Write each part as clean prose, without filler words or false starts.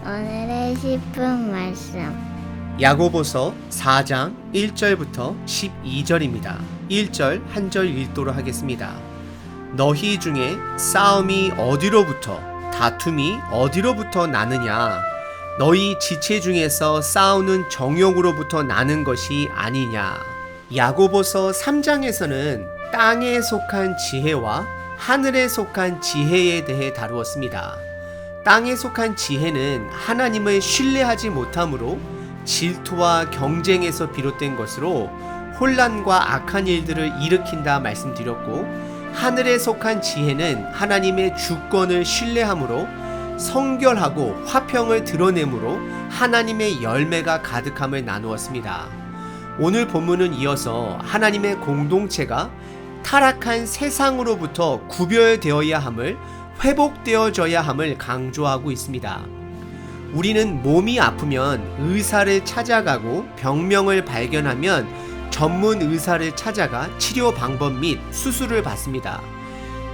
오늘의 10분 말씀. 야고보서 4장 1절부터 12절입니다. 1절 한 절 읽도록 하겠습니다. 너희 중에 싸움이 어디로부터 다툼이 어디로부터 나느냐? 너희 지체 중에서 싸우는 정욕으로부터 나는 것이 아니냐? 야고보서 3장에서는 땅에 속한 지혜와 하늘에 속한 지혜에 대해 다루었습니다. 땅에 속한 지혜는 하나님을 신뢰하지 못함으로 질투와 경쟁에서 비롯된 것으로 혼란과 악한 일들을 일으킨다 말씀드렸고, 하늘에 속한 지혜는 하나님의 주권을 신뢰함으로 성결하고 화평을 드러내므로 하나님의 열매가 가득함을 나누었습니다. 오늘 본문은 이어서 하나님의 공동체가 타락한 세상으로부터 구별되어야 함을, 회복되어져야 함을 강조하고 있습니다. 우리는 몸이 아프면 의사를 찾아가고 병명을 발견하면 전문 의사를 찾아가 치료 방법 및 수술을 받습니다.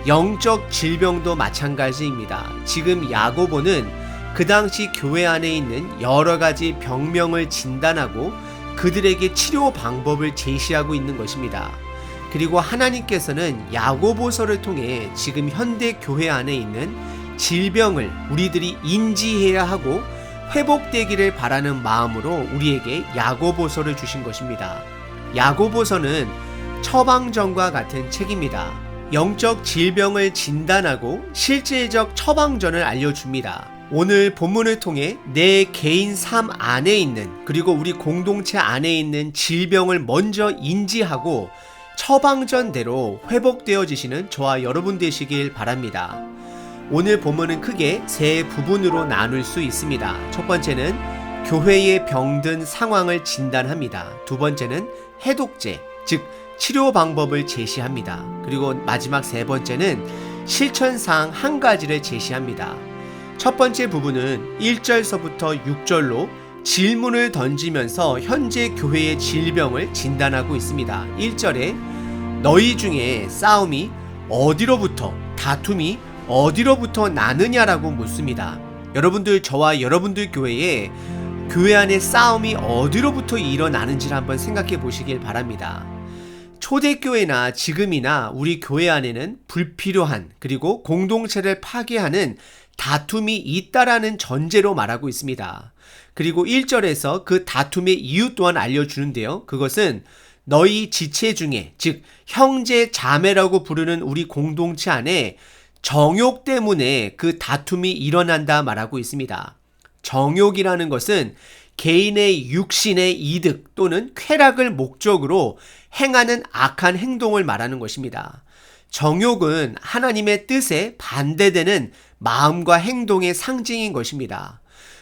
영적 질병도 마찬가지입니다. 지금 야고보는 그 당시 교회 안에 있는 여러 가지 병명을 진단하고 그들에게 치료 방법을 제시하고 있는 것입니다. 그리고 하나님께서는 야고보서를 통해 지금 현대 교회 안에 있는 질병을 우리들이 인지해야 하고 회복되기를 바라는 마음으로 우리에게 야고보서를 주신 것입니다. 야고보서는 처방전과 같은 책입니다. 영적 질병을 진단하고 실질적 처방전을 알려줍니다. 오늘 본문을 통해 내 개인 삶 안에 있는, 그리고 우리 공동체 안에 있는 질병을 먼저 인지하고 처방전대로 회복되어지시는 저와 여러분 되시길 바랍니다. 오늘 본문은 크게 세 부분으로 나눌 수 있습니다. 첫 번째는 교회의 병든 상황을 진단합니다. 두 번째는 해독제, 즉 치료 방법을 제시합니다. 그리고 마지막 세 번째는 실천사항 한 가지를 제시합니다. 첫 번째 부분은 1절서부터 6절로 질문을 던지면서 현재 교회의 질병을 진단하고 있습니다. 1절에 너희 중에 싸움이 어디로부터, 다툼이 어디로부터 나느냐라고 묻습니다. 여러분들, 저와 여러분들 교회에 교회 안에 싸움이 어디로부터 일어나는지를 한번 생각해 보시길 바랍니다. 초대교회나 지금이나 우리 교회 안에는 불필요한, 그리고 공동체를 파괴하는 다툼이 있다라는 전제로 말하고 있습니다. 그리고 1절에서 그 다툼의 이유 또한 알려주는데요. 그것은 너희 지체 중에, 즉 형제 자매라고 부르는 우리 공동체 안에 정욕 때문에 그 다툼이 일어난다 말하고 있습니다. 정욕이라는 것은 개인의 육신의 이득 또는 쾌락을 목적으로 행하는 악한 행동을 말하는 것입니다. 정욕은 하나님의 뜻에 반대되는 마음과 행동의 상징인 것입니다.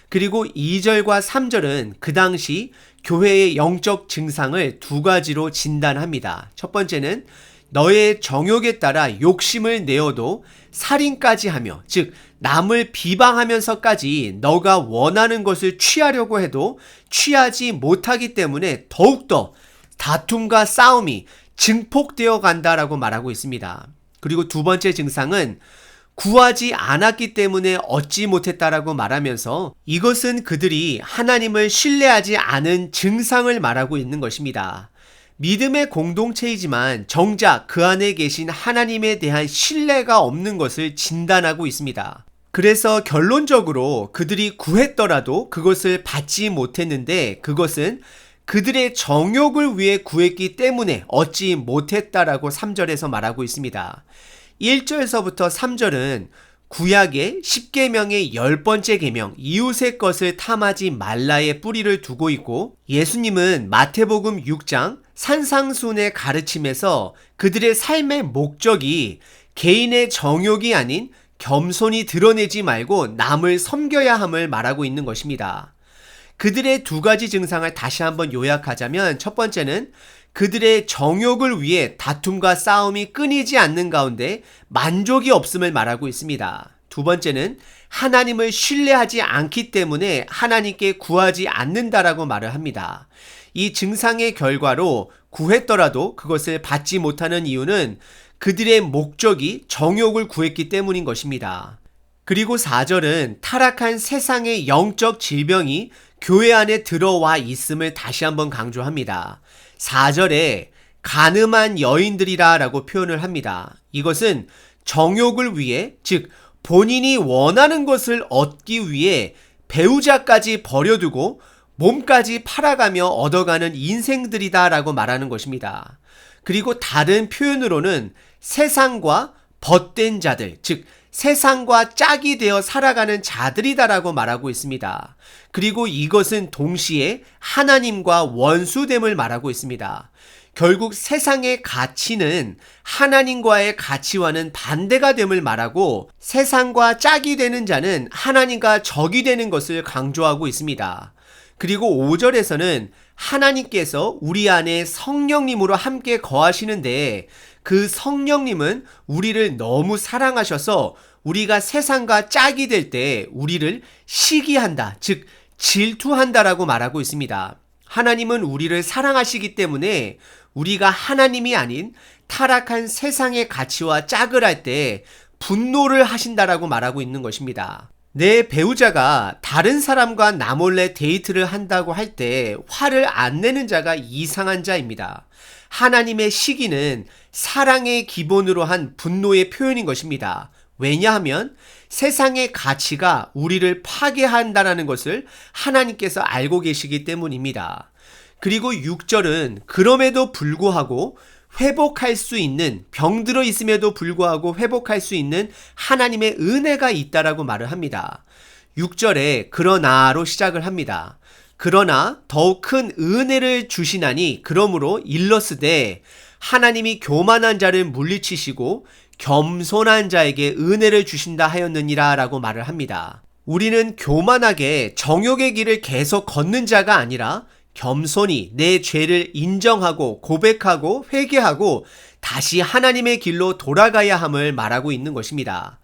그리고 2절과 3절은 그 당시 교회의 영적 증상을 두 가지로 진단합니다. 첫 번째는 너의 정욕에 따라 욕심을 내어도 살인까지 하며, 즉 남을 비방하면서까지 너가 원하는 것을 취하려고 해도 취하지 못하기 때문에 더욱더 다툼과 싸움이 증폭되어 간다라고 말하고 있습니다. 그리고 두 번째 증상은 구하지 않았기 때문에 얻지 못했다라고 말하면서 이것은 그들이 하나님을 신뢰하지 않은 증상을 말하고 있는 것입니다. 믿음의 공동체이지만 정작 그 안에 계신 하나님에 대한 신뢰가 없는 것을 진단하고 있습니다. 그래서 결론적으로 그들이 구했더라도 그것을 받지 못했는데 그것은 그들의 정욕을 위해 구했기 때문에 얻지 못했다라고 3절에서 말하고 있습니다. 1절서부터 3절은 구약의 10계명의 10번째 계명, 이웃의 것을 탐하지 말라의 뿌리를 두고 있고, 예수님은 마태복음 6장 산상순의 가르침에서 그들의 삶의 목적이 개인의 정욕이 아닌 겸손히 드러내지 말고 남을 섬겨야 함을 말하고 있는 것입니다. 그들의 두 가지 증상을 다시 한번 요약하자면, 첫 번째는 그들의 정욕을 위해 다툼과 싸움이 끊이지 않는 가운데 만족이 없음을 말하고 있습니다. 두 번째는 하나님을 신뢰하지 않기 때문에 하나님께 구하지 않는다라고 말을 합니다. 이 증상의 결과로 구했더라도 그것을 받지 못하는 이유는 그들의 목적이 정욕을 구했기 때문인 것입니다. 그리고 4절은 타락한 세상의 영적 질병이 교회 안에 들어와 있음을 다시 한번 강조합니다. 4절에 간음한 여인들이라 라고 표현을 합니다. 이것은 정욕을 위해, 즉 본인이 원하는 것을 얻기 위해 배우자까지 버려두고 몸까지 팔아가며 얻어가는 인생들이다 라고 말하는 것입니다. 그리고 다른 표현으로는 세상과 벗된 자들, 즉 세상과 짝이 되어 살아가는 자들이다라고 말하고 있습니다. 그리고 이것은 동시에 하나님과 원수됨을 말하고 있습니다. 결국 세상의 가치는 하나님과의 가치와는 반대가 됨을 말하고 세상과 짝이 되는 자는 하나님과 적이 되는 것을 강조하고 있습니다. 그리고 5절에서는 하나님께서 우리 안에 성령님으로 함께 거하시는데 그 성령님은 우리를 너무 사랑하셔서 우리가 세상과 짝이 될 때 우리를 시기한다, 즉 질투한다라고 말하고 있습니다. 하나님은 우리를 사랑하시기 때문에 우리가 하나님이 아닌 타락한 세상의 가치와 짝을 할 때 분노를 하신다라고 말하고 있는 것입니다. 내 배우자가 다른 사람과 나 몰래 데이트를 한다고 할 때 화를 안 내는 자가 이상한 자입니다. 하나님의 시기는 사랑의 기본으로 한 분노의 표현인 것입니다. 왜냐하면 세상의 가치가 우리를 파괴한다는 것을 하나님께서 알고 계시기 때문입니다. 그리고 6절은 그럼에도 불구하고 회복할 수 있는, 병들어 있음에도 불구하고 회복할 수 있는 하나님의 은혜가 있다라고 말을 합니다. 6절에 그러나로 시작을 합니다. 그러나 더욱 큰 은혜를 주시나니 그러므로 일러스되 하나님이 교만한 자를 물리치시고 겸손한 자에게 은혜를 주신다 하였느니라 라고 말을 합니다. 우리는 교만하게 정욕의 길을 계속 걷는 자가 아니라 겸손히 내 죄를 인정하고 고백하고 회개하고 다시 하나님의 길로 돌아가야 함을 말하고 있는 것입니다.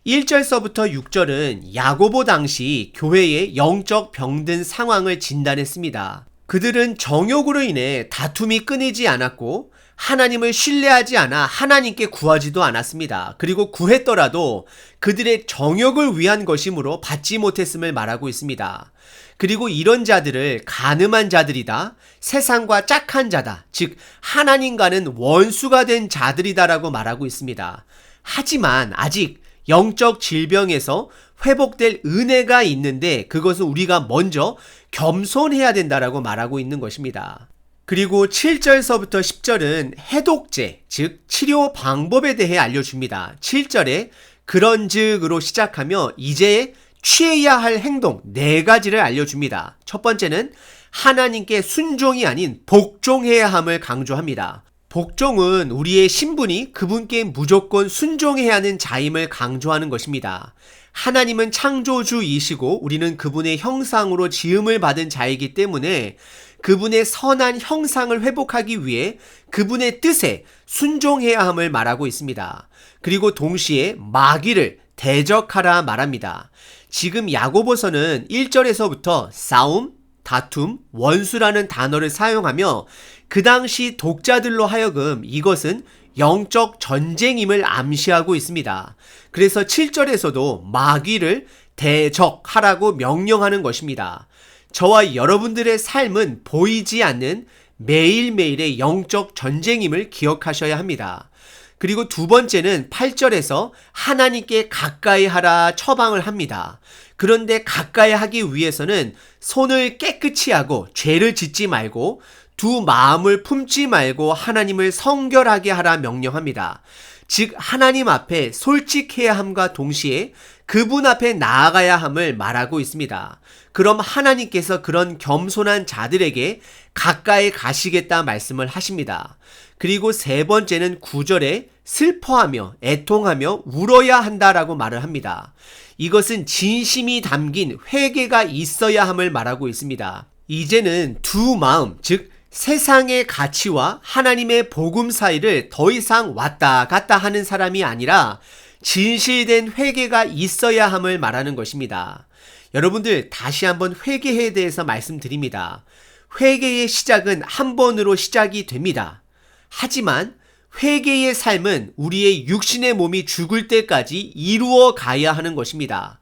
1절서부터 6절은 야고보 당시 교회의 영적 병든 상황을 진단했습니다. 그들은 정욕으로 인해 다툼이 끊이지 않았고 하나님을 신뢰하지 않아 하나님께 구하지도 않았습니다. 그리고 구했더라도 그들의 정욕을 위한 것이므로 받지 못했음을 말하고 있습니다. 그리고 이런 자들을 간음한 자들이다, 세상과 짝한 자다, 즉 하나님과는 원수가 된 자들이다라고 말하고 있습니다. 하지만 아직 영적 질병에서 회복될 은혜가 있는데 그것은 우리가 먼저 겸손해야 된다라고 말하고 있는 것입니다. 그리고 7절서부터 10절은 해독제, 즉 치료 방법에 대해 알려줍니다. 7절에 그런즉으로 시작하며 이제 취해야 할 행동 4가지를 알려줍니다. 첫 번째는 하나님께 순종이 아닌 복종해야 함을 강조합니다. 복종은 우리의 신분이 그분께 무조건 순종해야 하는 자임을 강조하는 것입니다. 하나님은 창조주이시고 우리는 그분의 형상으로 지음을 받은 자이기 때문에 그분의 선한 형상을 회복하기 위해 그분의 뜻에 순종해야 함을 말하고 있습니다. 그리고 동시에 마귀를 대적하라 말합니다. 지금 야고보서는 1절에서부터 싸움, 다툼, 원수라는 단어를 사용하며 그 당시 독자들로 하여금 이것은 영적 전쟁임을 암시하고 있습니다. 그래서 7절에서도 마귀를 대적하라고 명령하는 것입니다. 저와 여러분들의 삶은 보이지 않는 매일매일의 영적 전쟁임을 기억하셔야 합니다. 그리고 두 번째는 8절에서 하나님께 가까이 하라 처방을 합니다. 그런데 가까이 하기 위해서는 손을 깨끗이 하고 죄를 짓지 말고 두 마음을 품지 말고 하나님을 성결하게 하라 명령합니다. 즉 하나님 앞에 솔직해야 함과 동시에 그분 앞에 나아가야 함을 말하고 있습니다. 그럼 하나님께서 그런 겸손한 자들에게 가까이 가시겠다 말씀을 하십니다. 그리고 세 번째는 9절에 슬퍼하며 애통하며 울어야 한다라고 말을 합니다. 이것은 진심이 담긴 회개가 있어야 함을 말하고 있습니다. 이제는 두 마음, 즉 세상의 가치와 하나님의 복음 사이를 더 이상 왔다 갔다 하는 사람이 아니라 진실된 회개가 있어야 함을 말하는 것입니다. 여러분들 다시 한번 회개에 대해서 말씀드립니다. 회개의 시작은 한 번으로 시작이 됩니다. 하지만 회개의 삶은 우리의 육신의 몸이 죽을 때까지 이루어 가야 하는 것입니다.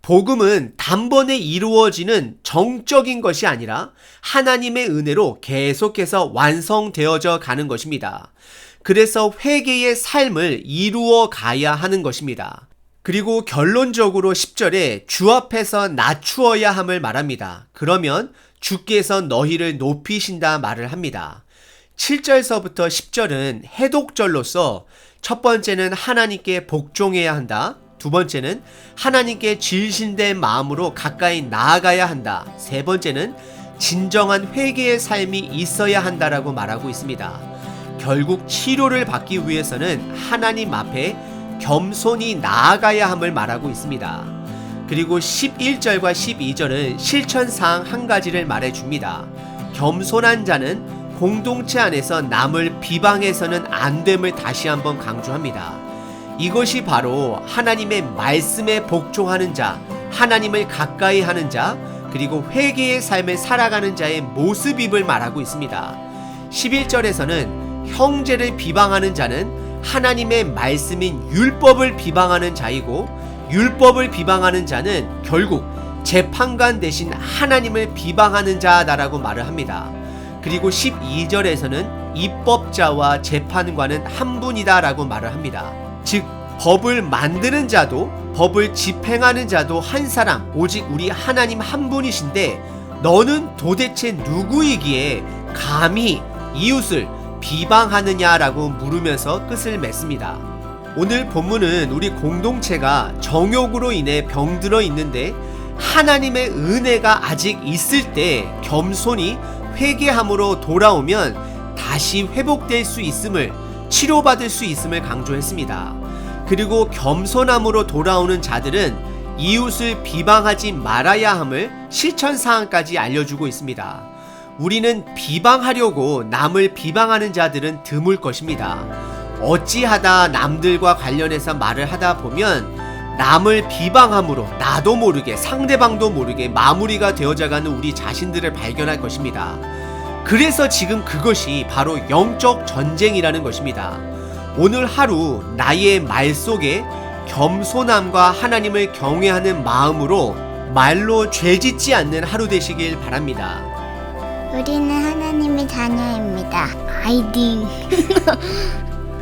복음은 단번에 이루어지는 정적인 것이 아니라 하나님의 은혜로 계속해서 완성되어져 가는 것입니다. 그래서 회개의 삶을 이루어 가야 하는 것입니다. 그리고 결론적으로 10절에 주 앞에서 낮추어야 함을 말합니다. 그러면 주께서 너희를 높이신다 말을 합니다. 7절서부터 10절은 해독절로서 첫 번째는 하나님께 복종해야 한다. 두 번째는 하나님께 질신된 마음으로 가까이 나아가야 한다. 세 번째는 진정한 회개의 삶이 있어야 한다라고 말하고 있습니다. 결국 치료를 받기 위해서는 하나님 앞에 겸손히 나아가야 함을 말하고 있습니다. 그리고 11절과 12절은 실천사항 한 가지를 말해줍니다. 겸손한 자는 공동체 안에서 남을 비방해서는 안 됨을 다시 한번 강조합니다. 이것이 바로 하나님의 말씀에 복종하는 자, 하나님을 가까이 하는 자, 그리고 회개의 삶을 살아가는 자의 모습임을 말하고 있습니다. 11절에서는 형제를 비방하는 자는 하나님의 말씀인 율법을 비방하는 자이고, 율법을 비방하는 자는 결국 재판관 대신 하나님을 비방하는 자다라고 말을 합니다. 그리고 12절에서는 입법자와 재판관은 한 분이다라고 말을 합니다. 즉 법을 만드는 자도 법을 집행하는 자도 한 사람, 오직 우리 하나님 한 분이신데 너는 도대체 누구이기에 감히 이웃을 비방하느냐라고 물으면서 끝을 맺습니다. 오늘 본문은 우리 공동체가 정욕으로 인해 병들어 있는데 하나님의 은혜가 아직 있을 때 겸손히 회개함으로 돌아오면 다시 회복될 수 있음을, 치료받을 수 있음을 강조했습니다. 그리고 겸손함으로 돌아오는 자들은 이웃을 비방하지 말아야 함을 실천사항까지 알려주고 있습니다. 우리는 비방하려고 남을 비방하는 자들은 드물 것입니다. 어찌하다 남들과 관련해서 말을 하다 보면 남을 비방함으로 나도 모르게 상대방도 모르게 마무리가 되어져가는 우리 자신들을 발견할 것입니다. 그래서 지금 그것이 바로 영적 전쟁이라는 것입니다. 오늘 하루 나의 말 속에 겸손함과 하나님을 경외하는 마음으로 말로 죄짓지 않는 하루 되시길 바랍니다. 우리는 하나님의 자녀입니다. 파이팅!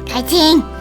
파이팅!